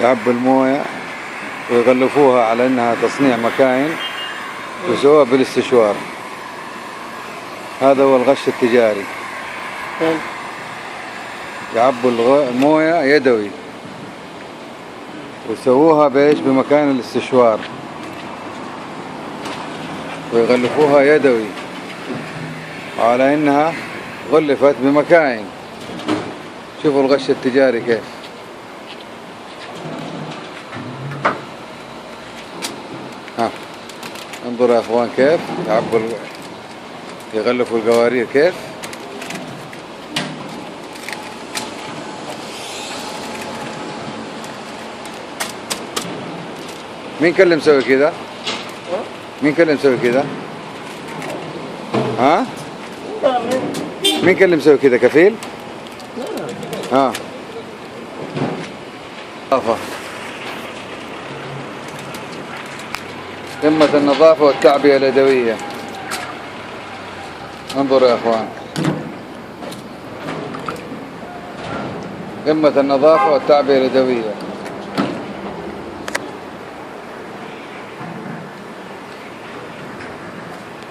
يعبوا الموية ويغلفوها على انها تصنيع مكاين ويسووها بالاستشوار. هذا هو الغش التجاري. يعبوا الموية يدوي ويسووها بايش؟ بمكان الاستشوار، ويغلفوها يدوي على انها غلفت بمكاين. شوفوا الغش التجاري كيف. ها انظروا يا اخوان كيف يعبوا يغلفوا القوارير كيف. مين كان اللي مسوي كذا؟ مين كان اللي مسوي كذا؟ ها؟ مين كان اللي مسوي كذا؟ كفيل؟ ها قمة النظافة والتعبئة اليدوية. انظروا يا اخوان، قمة النظافة والتعبئة اليدوية.